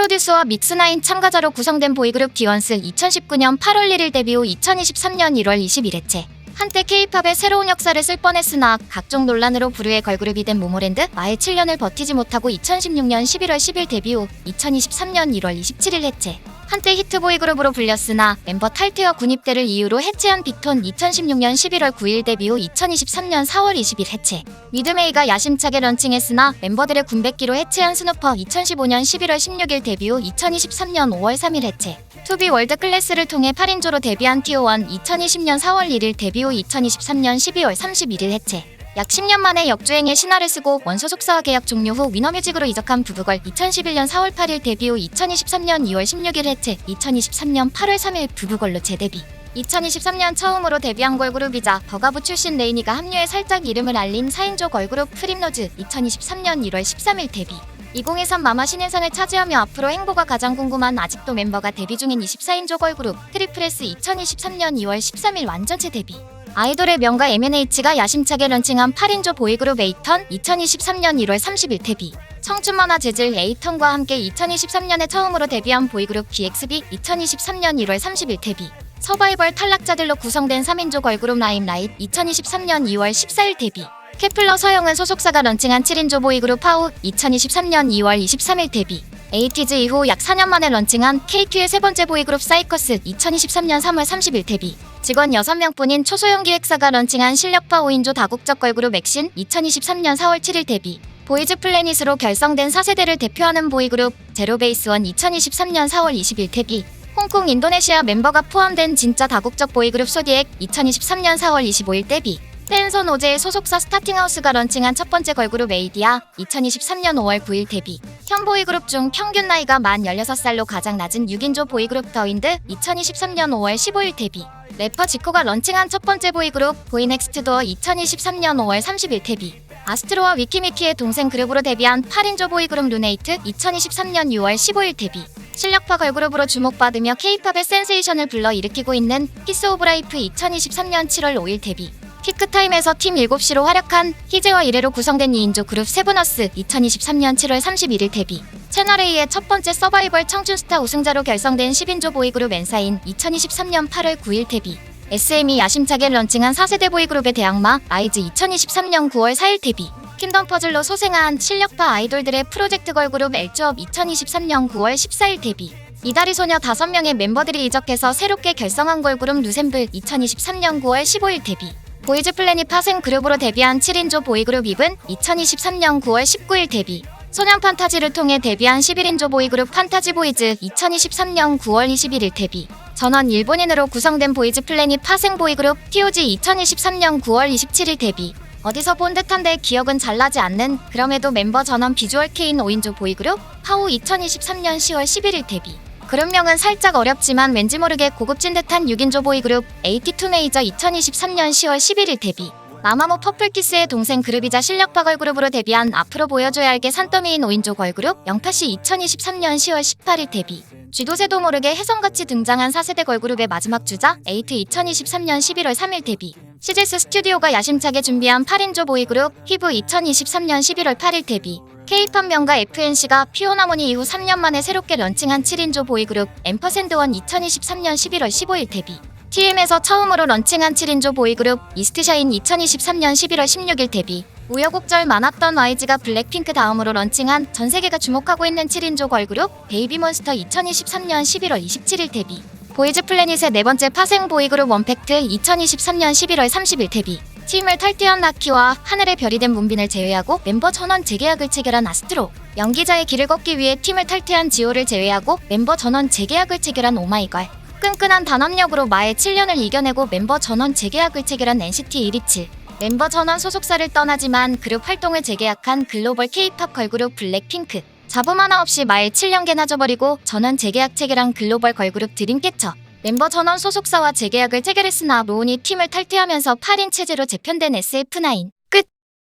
프로듀서와 믹스9 참가자로 구성된 보이그룹 디원스 2019년 8월 1일 데뷔 후 2023년 1월 21회째. 한때 K-팝의 새로운 역사를 쓸 뻔했으나 각종 논란으로 불후의 걸그룹이 된 모모랜드 마의 7년을 버티지 못하고 2016년 11월 10일 데뷔 후 2023년 1월 27일 해체. 한때 히트 보이그룹으로 불렸으나 멤버 탈퇴와 군입대를 이유로 해체한 빅톤 2016년 11월 9일 데뷔 후 2023년 4월 20일 해체. 위드메이가 야심차게 런칭했으나 멤버들의 군백기로 해체한 스누퍼 2015년 11월 16일 데뷔 후 2023년 5월 3일 해체. 투비 월드 클래스를 통해 8인조로 데뷔한 T.O.1 2020년 4월 1일 데뷔 후 2023년 12월 31일 해체. 약 10년 만에 역주행의 신화를 쓰고 원소속사와 계약 종료 후 위너뮤직으로 이적한 부부걸 2011년 4월 8일 데뷔 후 2023년 2월 16일 해체. 2023년 8월 3일 부부걸로 재데뷔. 2023년 처음으로 데뷔한 걸그룹이자 버가부 출신 레이니가 합류해 살짝 이름을 알린 4인조 걸그룹 프림로즈 2023년 1월 13일 데뷔. 2023 마마 신인상을 차지하며 앞으로 행보가 가장 궁금한 아직도 멤버가 데뷔 중인 24인조 걸그룹 트리플S 2023년 2월 13일 완전체 데뷔. 아이돌의 명가 MNH가 야심차게 런칭한 8인조 보이그룹 에이턴 2023년 1월 30일 데뷔. 청춘만화 재질 에이턴과 함께 2023년에 처음으로 데뷔한 보이그룹 BXB 2023년 1월 30일 데뷔. 서바이벌 탈락자들로 구성된 3인조 걸그룹 라임라이트 2023년 2월 14일 데뷔. 케플러 서영은 소속사가 런칭한 7인조 보이그룹 파우 2023년 2월 23일 데뷔. 에이티즈 이후 약 4년 만에 런칭한 KQ의 세 번째 보이그룹 사이커스 2023년 3월 30일 데뷔. 직원 6명뿐인 초소형 기획사가 런칭한 실력파 5인조 다국적 걸그룹 액신 2023년 4월 7일 데뷔. 보이즈 플래닛으로 결성된 4세대를 대표하는 보이그룹 제로베이스원 2023년 4월 20일 데뷔. 홍콩 인도네시아 멤버가 포함된 진짜 다국적 보이그룹 소디액 2023년 4월 25일 데뷔. 댄서 노제의 소속사 스타팅하우스가 런칭한 첫 번째 걸그룹 에이디아 2023년 5월 9일 데뷔. 현 보이그룹 중 평균 나이가 만 16살로 가장 낮은 6인조 보이그룹 더윈드 2023년 5월 15일 데뷔. 래퍼 지코가 런칭한 첫 번째 보이그룹 보이넥스트도어 2023년 5월 30일 데뷔. 아스트로와 위키미키의 동생 그룹으로 데뷔한 8인조 보이그룹 루네이트 2023년 6월 15일 데뷔. 실력파 걸그룹으로 주목받으며 K-팝의 센세이션을 불러일으키고 있는 피스 오브 라이프 2023년 7월 5일 데뷔. 피크타임에서 팀 7시로 활약한 희재와 이래로 구성된 2인조 그룹 세븐어스 2023년 7월 31일 데뷔. 채널A의 첫 번째 서바이벌 청춘스타 우승자로 결성된 10인조 보이그룹 엔사인 2023년 8월 9일 데뷔. SM이 야심차게 런칭한 4세대 보이그룹의 대항마 라이즈 2023년 9월 4일 데뷔. 킹덤 퍼즐로 소생한 실력파 아이돌들의 프로젝트 걸그룹 엘즈업 2023년 9월 14일 데뷔. 이다리 소녀 5명의 멤버들이 이적해서 새롭게 결성한 걸그룹 누셈블 2023년 9월 15일 데뷔. 보이즈 플래닛 파생 그룹으로 데뷔한 7인조 보이그룹 이븐 2023년 9월 19일 데뷔. 소년 판타지를 통해 데뷔한 11인조 보이그룹 판타지 보이즈 2023년 9월 21일 데뷔. 전원 일본인으로 구성된 보이즈 플래닛 파생 보이그룹 TOG 2023년 9월 27일 데뷔. 어디서 본 듯한데 기억은 잘 나지 않는 그럼에도 멤버 전원 비주얼 K인 5인조 보이그룹 파우 2023년 10월 11일 데뷔. 그룹명은 살짝 어렵지만 왠지 모르게 고급진 듯한 6인조 보이그룹 AT2 메이저 2023년 10월 11일 데뷔. 마마무 퍼플키스의 동생 그룹이자 실력파 걸그룹으로 데뷔한 앞으로 보여줘야 할 게 산더미인 5인조 걸그룹 영파시 2023년 10월 18일 데뷔. 쥐도새도 모르게 혜성같이 등장한 4세대 걸그룹의 마지막 주자 에이트 2023년 11월 3일 데뷔. CGS 스튜디오가 야심차게 준비한 8인조 보이그룹 휘브 2023년 11월 8일 데뷔. K-팝 명가 FNC가 피오나모니 이후 3년 만에 새롭게 런칭한 7인조 보이그룹 앰퍼샌드원 2023년 11월 15일 데뷔. TM에서 처음으로 런칭한 7인조 보이그룹 이스트샤인 2023년 11월 16일 데뷔. 우여곡절 많았던 YG가 블랙핑크 다음으로 런칭한 전세계가 주목하고 있는 7인조 걸그룹 베이비몬스터 2023년 11월 27일 데뷔. 보이즈 플래닛의 네 번째 파생 보이그룹 원팩트 2023년 11월 30일 데뷔. 팀을 탈퇴한 나키와 하늘의 별이 된 문빈을 제외하고 멤버 전원 재계약을 체결한 아스트로. 연기자의 길을 걷기 위해 팀을 탈퇴한 지호를 제외하고 멤버 전원 재계약을 체결한 오마이걸. 끈끈한 단합력으로 마의 7년을 이겨내고 멤버 전원 재계약을 체결한 NCT 127. 멤버 전원 소속사를 떠나지만 그룹 활동을 재계약한 글로벌 K-팝 걸그룹 블랙핑크. 잡음 하나 없이 마의 7년개나 져버리고 전원 재계약 체결한 글로벌 걸그룹 드림캐쳐. 멤버 전원 소속사와 재계약을 체결했으나 로운이 팀을 탈퇴하면서 8인 체제로 재편된 SF9.